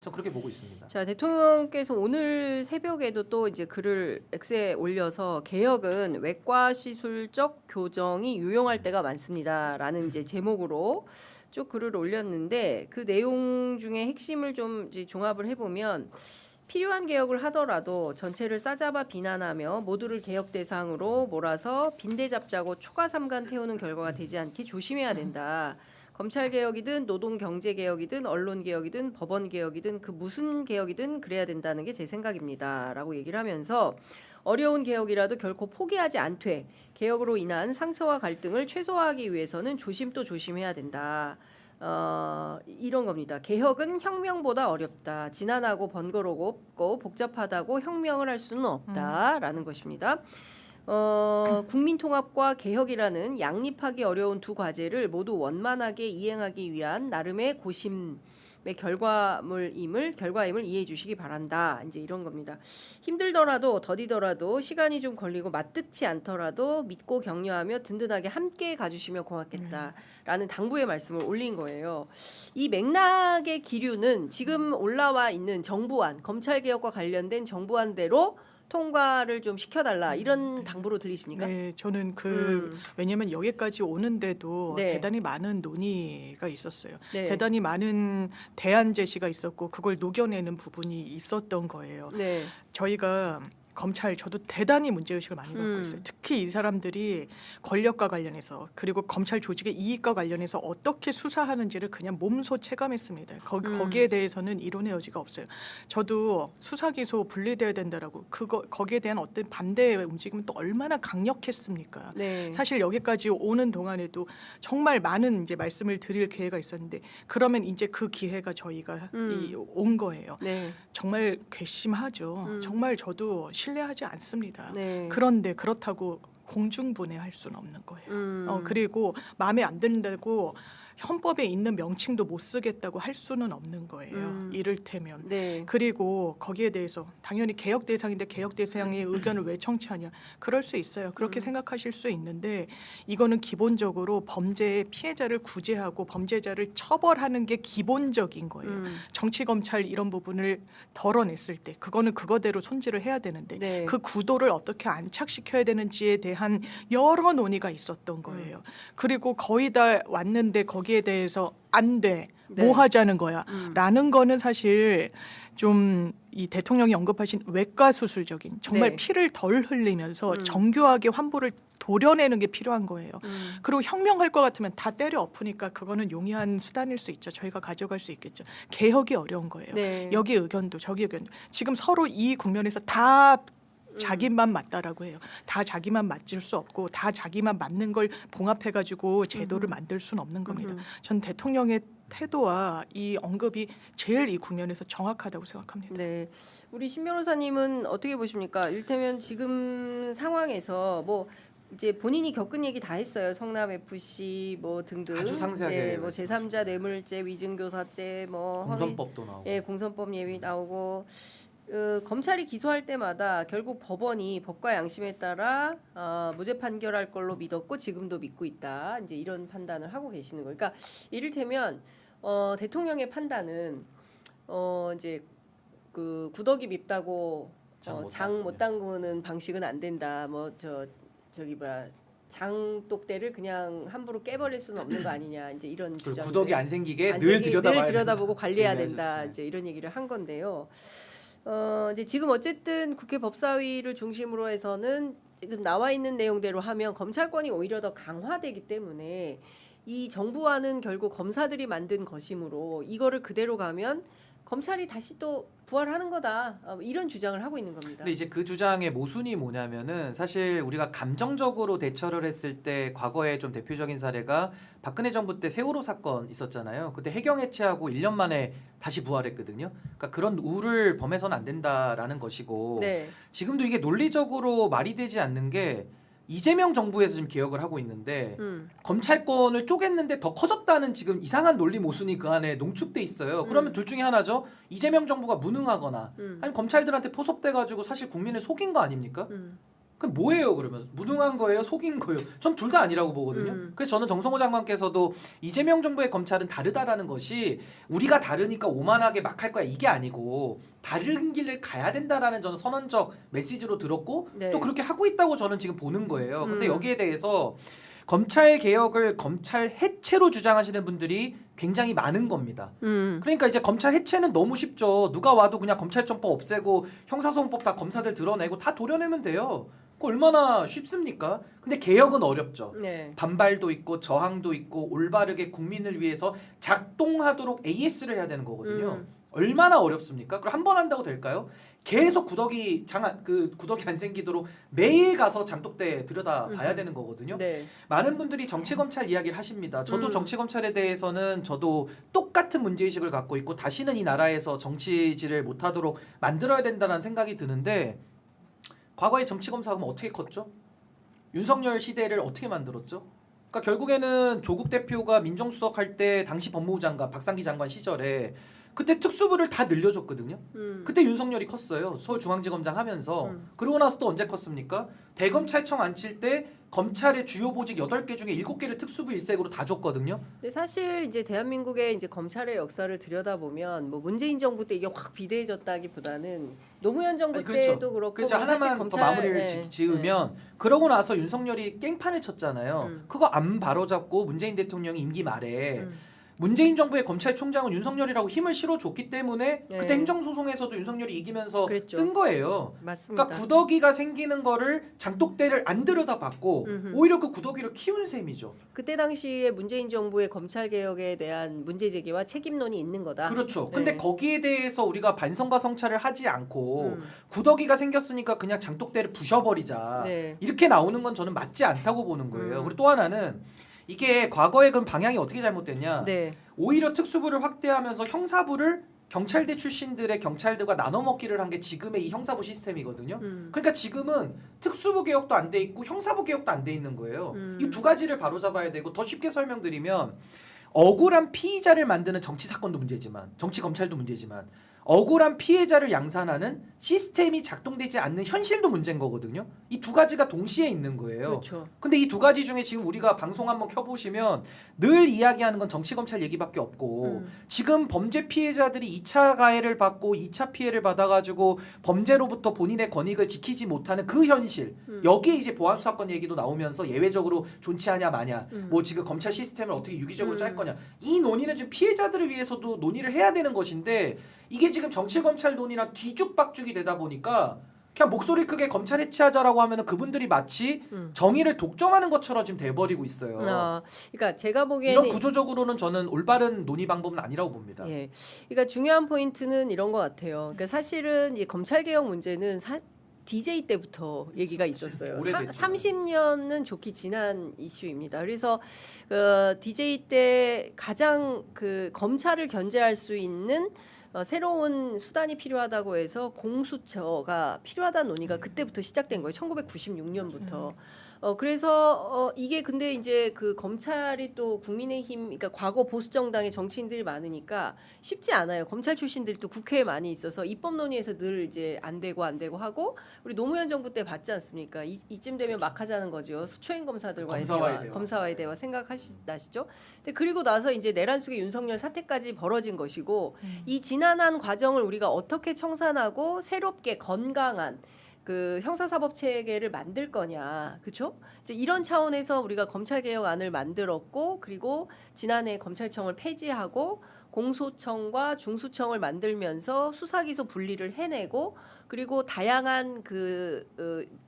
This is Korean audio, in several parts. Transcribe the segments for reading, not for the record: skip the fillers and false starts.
전 그렇게 보고 있습니다. 자, 대통령께서 오늘 새벽에도 또 이제 글을 X에 올려서 개혁은 외과 시술적 교정이 유용할 때가 많습니다라는 이제 제목으로 쭉 글을 올렸는데 그 내용 중에 핵심을 좀 이제 종합을 해보면 필요한 개혁을 하더라도 전체를 싸잡아 비난하며 모두를 개혁 대상으로 몰아서 빈대 잡자고 초가삼간 태우는 결과가 되지 않게 조심해야 된다. 검찰 개혁이든 노동 경제 개혁이든 언론 개혁이든 법원 개혁이든 그 무슨 개혁이든 그래야 된다는 게 제 생각입니다라고 얘기를 하면서 어려운 개혁이라도 결코 포기하지 않되 개혁으로 인한 상처와 갈등을 최소화하기 위해서는 조심 또 조심해야 된다. 이런 겁니다. 개혁은 혁명보다 어렵다. 지난하고 번거롭고 복잡하다고 혁명을 할 수는 없다라는 것입니다. 국민통합과 개혁이라는 양립하기 어려운 두 과제를 모두 원만하게 이행하기 위한 나름의 고심의 결과임을 이해해 주시기 바란다. 이제 이런 겁니다. 힘들더라도 더디더라도 시간이 좀 걸리고 맞득치 않더라도 믿고 격려하며 든든하게 함께 가주시면 고맙겠다라는 당부의 말씀을 올린 거예요. 이 맥락의 기류는 지금 올라와 있는 정부안, 검찰 개혁과 관련된 정부안대로 통과를 좀 시켜달라 이런 당부로 들리십니까? 네, 저는 왜냐하면 여기까지 오는데도 네. 대단히 많은 논의가 있었어요. 네. 대단히 많은 대안 제시가 있었고 그걸 녹여내는 부분이 있었던 거예요. 네. 저희가 검찰 저도 대단히 문제의식을 많이 갖고 있어요. 특히 이 사람들이 권력과 관련해서 그리고 검찰 조직의 이익과 관련해서 어떻게 수사하는지를 그냥 몸소 체감했습니다. 거기에 대해서는 이론의 여지가 없어요. 저도 수사 기소 분리돼야 된다라고 거기에 대한 어떤 반대의 움직임은 또 얼마나 강력했습니까? 네. 사실 여기까지 오는 동안에도 정말 많은 이제 말씀을 드릴 기회가 있었는데 그러면 이제 그 기회가 저희가 온 거예요. 네. 정말 괘씸하죠. 정말 저도 신뢰하지 않습니다. 네. 그런데 그렇다고 공중분해할 수는 없는 거예요. 그리고 마음에 안 든다고 헌법에 있는 명칭도 못 쓰겠다고 할 수는 없는 거예요. 이를테면. 네. 그리고 거기에 대해서 당연히 개혁 대상인데 개혁 대상의 의견을 왜 청취하냐. 그럴 수 있어요. 그렇게 생각하실 수 있는데 이거는 기본적으로 범죄의 피해자를 구제하고 범죄자를 처벌하는 게 기본적인 거예요. 정치 검찰 이런 부분을 덜어냈을 때 그거는 그거대로 손질을 해야 되는데 네. 그 구도를 어떻게 안착시켜야 되는지에 대한 여러 논의가 있었던 거예요. 그리고 거의 다 왔는데 거기에 대해서 안 돼. 네. 뭐 하자는 거야. 라는 거는 사실 좀 이 대통령이 언급하신 외과 수술적인 정말 네. 피를 덜 흘리면서 정교하게 환부를 도려내는 게 필요한 거예요. 그리고 혁명할 것 같으면 다 때려 엎으니까 그거는 용이한 수단일 수 있죠. 저희가 가져갈 수 있겠죠. 개혁이 어려운 거예요. 네. 여기 의견도 저기 의견도. 지금 서로 이 국면에서 다 자기만 맞다라고 해요. 다 자기만 맞을 수 없고 다 자기만 맞는 걸 봉합해가지고 제도를 만들 수는 없는 겁니다. 전 대통령의 태도와 이 언급이 제일 이 국면에서 정확하다고 생각합니다. 네. 우리 신 변호사님은 어떻게 보십니까? 이를테면 지금 상황에서 뭐 이제 본인이 겪은 얘기 다 했어요. 성남 FC 뭐 등등. 아주 상세하게 예, 뭐 제3자 뇌물죄, 위증교사죄, 뭐 공선법도 나오고. 예, 공선법 예위 나오고. 검찰이 기소할 때마다 결국 법원이 법과 양심에 따라 무죄 판결할 걸로 믿었고 지금도 믿고 있다. 이제 이런 판단을 하고 계시는 거예요. 그러니까 이를테면 대통령의 판단은 이제 그 구더기 밉다고 장 못 담그는 방식은 안 된다. 뭐 저기 뭐야. 장독대를 그냥 함부로 깨버릴 수는 없는 거 아니냐. 이제 이런 주장. 구덕이 안 생기게 늘 들여다보고 관리해야 네, 된다. 하셨죠. 이제 이런 얘기를 한 건데요. 이제 지금 어쨌든 국회 법사위를 중심으로 해서는 지금 나와 있는 내용대로 하면 검찰권이 오히려 더 강화되기 때문에 이 정부와는 결국 검사들이 만든 것이므로 이거를 그대로 가면 검찰이 다시 또 부활하는 거다. 이런 주장을 하고 있는 겁니다. 근데 이제 그 주장의 모순이 뭐냐면은 사실 우리가 감정적으로 대처를 했을 때 과거에 좀 대표적인 사례가 박근혜 정부 때 세월호 사건 있었잖아요. 그때 해경 해체하고 1년 만에 다시 부활했거든요. 그러니까 그런 우를 범해서는 안 된다라는 것이고 네. 지금도 이게 논리적으로 말이 되지 않는 게 이재명 정부에서 지금 개혁을 하고 있는데 검찰권을 쪼갰는데 더 커졌다는 지금 이상한 논리 모순이 그 안에 농축돼 있어요. 그러면 둘 중에 하나죠. 이재명 정부가 무능하거나 아니면 검찰들한테 포섭돼가지고 사실 국민을 속인 거 아닙니까? 그럼 뭐예요 그러면? 무능한 거예요? 속인 거예요? 전 둘 다 아니라고 보거든요. 그래서 저는 정성호 장관께서도 이재명 정부의 검찰은 다르다라는 것이 우리가 다르니까 오만하게 막 할 거야 이게 아니고 다른 길을 가야 된다라는 저는 선언적 메시지로 들었고 네. 또 그렇게 하고 있다고 저는 지금 보는 거예요. 근데 여기에 대해서 검찰 개혁을 검찰 해체로 주장하시는 분들이 굉장히 많은 겁니다. 그러니까 이제 검찰 해체는 너무 쉽죠. 누가 와도 그냥 검찰청법 없애고 형사소송법 다 검사들 드러내고 다 도려내면 돼요. 그거 얼마나 쉽습니까? 근데 개혁은 어렵죠. 네. 반발도 있고 저항도 있고 올바르게 국민을 위해서 작동하도록 AS를 해야 되는 거거든요. 얼마나 어렵습니까? 그럼 한 번 한다고 될까요? 계속 구더기 안 생기도록 매일 가서 장독대 들여다 봐야 되는 거거든요. 네. 많은 분들이 정치 검찰 이야기를 하십니다. 저도 정치 검찰에 대해서는 저도 똑같은 문제 의식을 갖고 있고 다시는 이 나라에서 정치질을 못하도록 만들어야 된다는 생각이 드는데 과거의 정치 검사가 어떻게 컸죠? 윤석열 시대를 어떻게 만들었죠? 그러니까 결국에는 조국 대표가 민정수석 할 때 당시 법무부 장관 박상기 장관 시절에 그때 특수부를 다 늘려줬거든요. 그때 윤석열이 컸어요. 서울중앙지검장 하면서. 그러고 나서 또 언제 컸습니까? 대검찰청 앉힐 때 검찰의 주요 보직 8개 중에 7개를 특수부 일색으로 다 줬거든요. 근데 사실 이제 대한민국의 이제 검찰의 역사를 들여다보면 뭐 문재인 정부 때 이게 확 비대해졌다기보다는 노무현 정부 아니, 그렇죠. 때도 그렇고 그래서 뭐 사실 하나만 더 마무리를 지으면 그러고 나서 윤석열이 깽판을 쳤잖아요. 그거 안 바로잡고 문재인 대통령이 임기 말에 문재인 정부의 검찰총장은 윤석열이라고 힘을 실어줬기 때문에 네. 그때 행정소송에서도 윤석열이 이기면서 그랬죠. 뜬 거예요. 맞습니다. 그러니까 구더기가 생기는 거를 장독대를 안 들여다봤고 오히려 그 구더기를 키운 셈이죠. 그때 당시에 문재인 정부의 검찰 개혁에 대한 문제 제기와 책임론이 있는 거다. 그렇죠. 네. 근데 거기에 대해서 우리가 반성과 성찰을 하지 않고 구더기가 생겼으니까 그냥 장독대를 부셔버리자. 네. 이렇게 나오는 건 저는 맞지 않다고 보는 거예요. 그리고 또 하나는 이게 과거에 그럼 방향이 어떻게 잘못됐냐? 네. 오히려 특수부를 확대하면서 형사부를 경찰대 출신들의 경찰들과 나눠 먹기를 한 게 지금의 이 형사부 시스템이거든요. 그러니까 지금은 특수부 개혁도 안 돼 있고 형사부 개혁도 안 돼 있는 거예요. 이 두 가지를 바로잡아야 되고 더 쉽게 설명드리면 억울한 피의자를 만드는 정치 사건도 문제지만 정치 검찰도 문제지만 억울한 피해자를 양산하는 시스템이 작동되지 않는 현실도 문제인 거거든요. 이 두 가지가 동시에 있는 거예요. 그렇죠. 근데 이 두 가지 중에 지금 우리가 방송 한번 켜보시면 늘 이야기하는 건 정치 검찰 얘기밖에 없고 지금 범죄 피해자들이 2차 가해를 받고 2차 피해를 받아가지고 범죄로부터 본인의 권익을 지키지 못하는 그 현실 여기에 이제 보안수사권 얘기도 나오면서 예외적으로 존치하냐 마냐 뭐 지금 검찰 시스템을 어떻게 유기적으로 짤 거냐 이 논의는 지금 피해자들을 위해서도 논의를 해야 되는 것인데 이게 지금 정치 검찰 논의랑 뒤죽박죽이 되다 보니까 그냥 목소리 크게 검찰 해체하자라고 하면은 그분들이 마치 정의를 독점하는 것처럼 지금 돼버리고 있어요. 그러니까 제가 보기에는 이런 구조적으로는 저는 올바른 논의 방법은 아니라고 봅니다. 예. 그러니까 중요한 포인트는 이런 것 같아요. 그러니까 사실은 이 검찰 개혁 문제는 DJ 때부터 얘기가 있었어요. 오래됐죠. 30년은 좋게 지난 이슈입니다. 그래서 DJ 때 가장 그 검찰을 견제할 수 있는 새로운 수단이 필요하다고 해서 공수처가 필요하다는 논의가 그때부터 시작된 거예요. 1996년부터. 그래서 이게 근데 이제 그 검찰이 또 국민의힘, 그러니까 과거 보수 정당의 정치인들이 많으니까 쉽지 않아요. 검찰 출신들이 또 국회에 많이 있어서 입법 논의에서 늘 이제 안 되고 하고 우리 노무현 정부 때 봤지 않습니까? 이쯤 되면 막 하자는 거죠. 소초인 검사들과의 검사와의 대화 생각하시죠? 근데 그리고 나서 이제 내란 속의 윤석열 사태까지 벌어진 것이고 이 지난한 과정을 우리가 어떻게 청산하고 새롭게 건강한 그 형사사법 체계를 만들 거냐, 그렇죠? 이제 이런 차원에서 우리가 검찰개혁안을 만들었고, 그리고 지난해 검찰청을 폐지하고 공소청과 중수청을 만들면서 수사기소 분리를 해내고, 그리고 다양한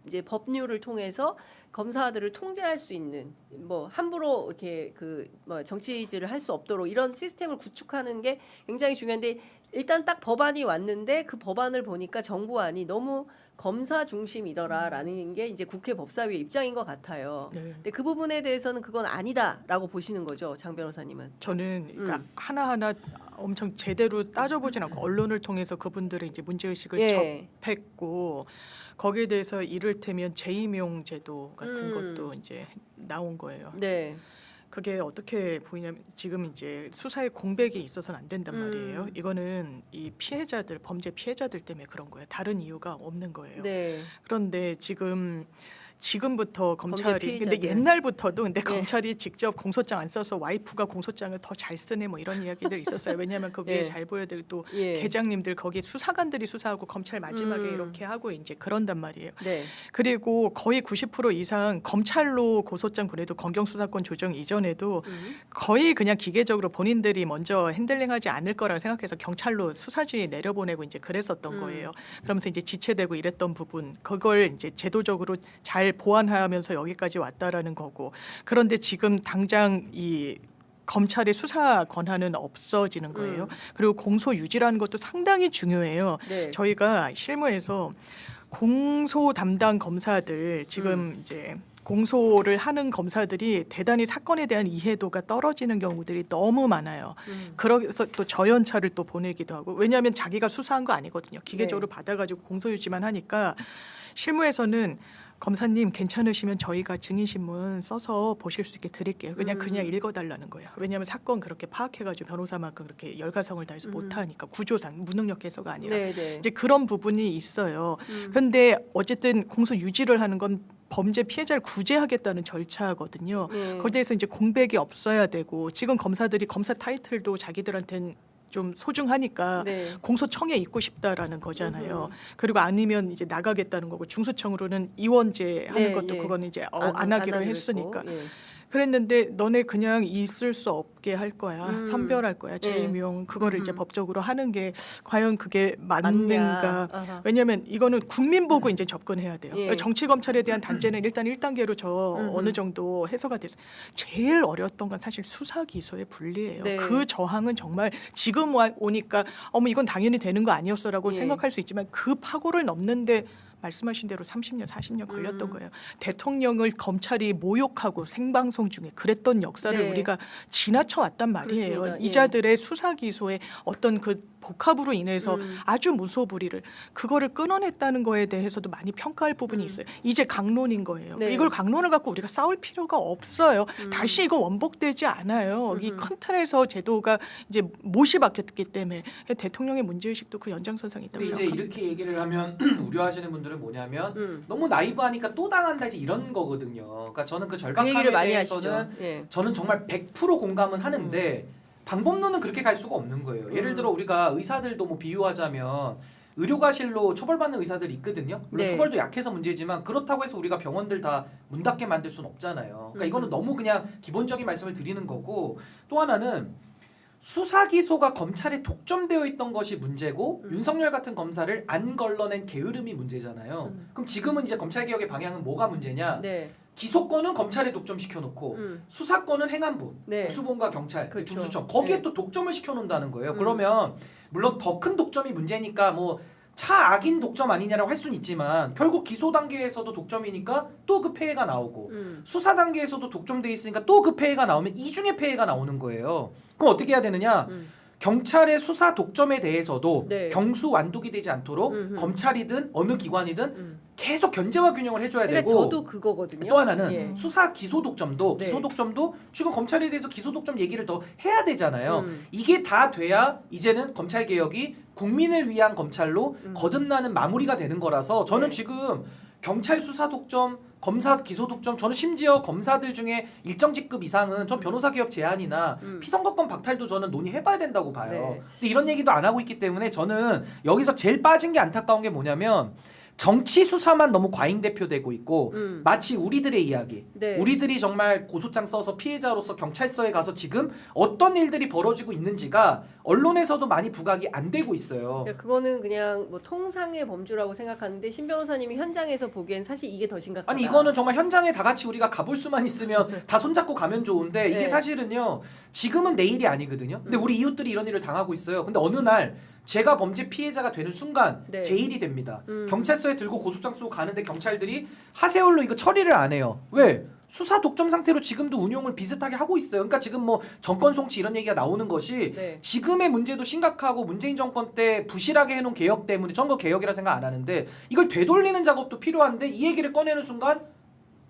이제 법률을 통해서 검사들을 통제할 수 있는 뭐 함부로 이렇게 뭐 정치질을 할 수 없도록 이런 시스템을 구축하는 게 굉장히 중요한데 일단 딱 법안이 왔는데 그 법안을 보니까 정부안이 너무 검사 중심이더라라는 게 이제 국회 법사위의 입장인 것 같아요. 네. 근데 그 부분에 대해서는 그건 아니다라고 보시는 거죠, 장 변호사님은? 저는 그러니까 하나하나 엄청 제대로 따져보진 않고 언론을 통해서 그분들의 이제 문제의식을 접했고 거기에 대해서 이를테면 재임용 제도 같은 것도 이제 나온 거예요. 네. 그게 어떻게 보이냐면 지금 이제 수사에 공백이 있어서는 안 된단 말이에요. 이거는 이 피해자들 범죄 피해자들 때문에 그런 거예요. 다른 이유가 없는 거예요. 네. 그런데 지금부터 검찰이 피해자들. 근데 옛날부터도 근데 네. 검찰이 직접 공소장 안 써서 와이프가 공소장을 더 잘 쓰네 뭐 이런 이야기들이 있었어요. 왜냐하면 그 위에 예. 잘 보여야 되고 또 예. 계장님들 거기 수사관들이 수사하고 검찰 마지막에 이렇게 하고 이제 그런단 말이에요. 네. 그리고 거의 90% 이상 검찰로 고소장 보내도 검경 수사권 조정 이전에도 거의 그냥 기계적으로 본인들이 먼저 핸들링하지 않을 거라고 생각해서 경찰로 수사지 내려보내고 이제 그랬었던 거예요. 그러면서 이제 지체되고 이랬던 부분 그걸 이제 제도적으로 잘 보완하면서 여기까지 왔다라는 거고. 그런데 지금 당장 이 검찰의 수사 권한은 없어지는 거예요. 그리고 공소 유지라는 것도 상당히 중요해요. 네. 저희가 실무에서 공소 담당 검사들 지금 이제 공소를 하는 검사들이 대단히 사건에 대한 이해도가 떨어지는 경우들이 너무 많아요. 그래서 또 저연차를 또 보내기도 하고 왜냐하면 자기가 수사한 거 아니거든요. 기계적으로 받아가지고 공소 유지만 하니까 실무에서는 검사님 괜찮으시면 저희가 증인신문 써서 보실 수 있게 드릴게요. 그냥 읽어달라는 거예요. 왜냐하면 사건 그렇게 파악해가지고 변호사만큼 그렇게 열과성을 다해서 못하니까 구조상 무능력 해서가 아니라 네, 네. 이제 그런 부분이 있어요. 그런데 어쨌든 공소 유지를 하는 건 범죄 피해자를 구제하겠다는 절차거든요. 거기에 대해서 이제 공백이 없어야 되고 지금 검사들이 검사 타이틀도 자기들한테는 좀 소중하니까 네. 공소청에 있고 싶다라는 거잖아요. 그리고 아니면 이제 나가겠다는 거고 중수청으로는 이원제 하는 네, 것도 예. 그거는 이제 안 하기로 했으니까. 했고, 예. 그랬는데 너네 그냥 있을 수 없게 할 거야. 선별할 거야. 재임용 그거를 이제 법적으로 하는 게 과연 그게 맞는가? 아하. 왜냐하면 이거는 국민 보고 이제 접근해야 돼요. 예. 정치 검찰에 대한 단죄는 일단 1단계로 어느 정도 해소가 돼서 제일 어려웠던 건 사실 수사 기소의 분리예요. 네. 그 저항은 정말 지금 오니까 어머 이건 당연히 되는 거 아니었어라고 예. 생각할 수 있지만 그 파고를 넘는데 말씀하신 대로 30년, 40년 걸렸던 거예요. 대통령을 검찰이 모욕하고 생방송 중에 그랬던 역사를 네. 우리가 지나쳐 왔단 말이에요. 그렇습니다. 예. 이자들의 수사 기소의 어떤 그 복합으로 인해서 아주 무소불위를 그거를 끊어냈다는 거에 대해서도 많이 평가할 부분이 있어요. 이제 강론인 거예요. 네. 이걸 강론을 갖고 우리가 싸울 필요가 없어요. 다시 이거 원복되지 않아요. 이 큰 틀에서 제도가 이제 못이 바뀌었기 때문에 대통령의 문제의식도 그 연장선상에 있다고 근데 이제 생각합니다. 이렇게 얘기를 하면 우려하시는 분들은 뭐냐면 너무 나이브하니까 또 당한다 이제 이런 거거든요. 그러니까 저는 그 그 절박함에 얘기를 많이 하시죠. 대해서는 예. 저는 정말 100% 공감은 하는데 방법론은 그렇게 갈 수가 없는 거예요. 예를 들어 우리가 의사들도 뭐 비유하자면 의료과실로 처벌받는 의사들이 있거든요. 물론 네. 처벌도 약해서 문제지만 그렇다고 해서 우리가 병원들 다 문 닫게 만들 수는 없잖아요. 그러니까 이거는 너무 그냥 기본적인 말씀을 드리는 거고 또 하나는 수사 기소가 검찰에 독점되어 있던 것이 문제고 윤석열 같은 검사를 안 걸러낸 게으름이 문제잖아요. 그럼 지금은 이제 검찰 개혁의 방향은 뭐가 문제냐? 네. 기소권은 검찰에 독점시켜 놓고 수사권은 행안부, 네. 수사본과 경찰, 그렇죠. 중수청 거기에 네. 또 독점을 시켜 놓는다는 거예요. 그러면 물론 더 큰 독점이 문제니까 뭐 차악인 독점 아니냐라고 할 수는 있지만 결국 기소 단계에서도 독점이니까 또 그 폐해가 나오고 수사 단계에서도 독점돼 있으니까 또 그 폐해가 나오면 이중의 폐해가 나오는 거예요. 그럼 어떻게 해야 되느냐? 경찰의 수사 독점에 대해서도 네. 경수완독이 되지 않도록 검찰이든 어느 기관이든 계속 견제와 균형을 해줘야 그러니까 되고 저도 그거거든요. 또 하나는 예. 수사 기소 독점도 네. 기소 독점도 지금 검찰에 대해서 기소 독점 얘기를 더 해야 되잖아요. 이게 다 돼야 이제는 검찰 개혁이 국민을 위한 검찰로 거듭나는 마무리가 되는 거라서 저는 네. 지금 경찰 수사 독점, 검사 기소 독점, 저는 심지어 검사들 중에 일정 직급 이상은 전 변호사 개혁 제한이나 피선거권 박탈도 저는 논의해봐야 된다고 봐요. 네. 근데 이런 얘기도 안 하고 있기 때문에 저는 여기서 제일 빠진 게 안타까운 게 뭐냐면 정치 수사만 너무 과잉대표되고 있고 마치 우리들의 이야기 네. 우리들이 정말 고소장 써서 피해자로서 경찰서에 가서 지금 어떤 일들이 벌어지고 있는지가 언론에서도 많이 부각이 안 되고 있어요. 그러니까 그거는 그냥 뭐 통상의 범주라고 생각하는데 신 변호사님이 현장에서 보기엔 사실 이게 더 심각하다. 아니 이거는 정말 현장에 다 같이 우리가 가볼 수만 있으면 다 손잡고 가면 좋은데 이게 네. 사실은요 지금은 내일이 아니거든요. 근데 우리 이웃들이 이런 일을 당하고 있어요. 근데 어느 날 제가 범죄 피해자가 되는 순간 네. 제 일이 됩니다. 경찰서에 들고 고소장 쓰고 가는데 경찰들이 하세월로 이거 처리를 안 해요. 왜? 수사 독점 상태로 지금도 운용을 비슷하게 하고 있어요. 그러니까 지금 뭐 정권 송치 이런 얘기가 나오는 것이 네. 지금의 문제도 심각하고 문재인 정권 때 부실하게 해놓은 개혁 때문에 전거 개혁이라 생각 안 하는데 이걸 되돌리는 작업도 필요한데 이 얘기를 꺼내는 순간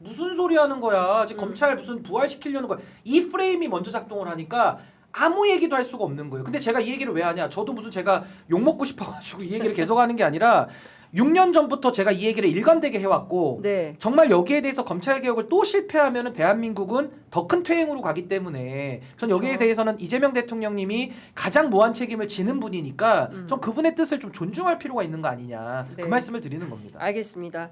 무슨 소리 하는 거야? 지금 검찰 무슨 부활시키려는 거야? 이 프레임이 먼저 작동을 하니까 아무 얘기도 할 수가 없는 거예요. 근데 제가 이 얘기를 왜 하냐? 저도 무슨 제가 욕 먹고 싶어가지고 이 얘기를 계속 하는 게 아니라 6년 전부터 제가 이 얘기를 일관되게 해왔고 네. 정말 여기에 대해서 검찰 개혁을 또 실패하면은 대한민국은 더 큰 퇴행으로 가기 때문에 전 여기에 그렇죠. 대해서는 이재명 대통령님이 가장 무한 책임을 지는 분이니까 전 그분의 뜻을 좀 존중할 필요가 있는 거 아니냐 네. 그 말씀을 드리는 겁니다. 알겠습니다.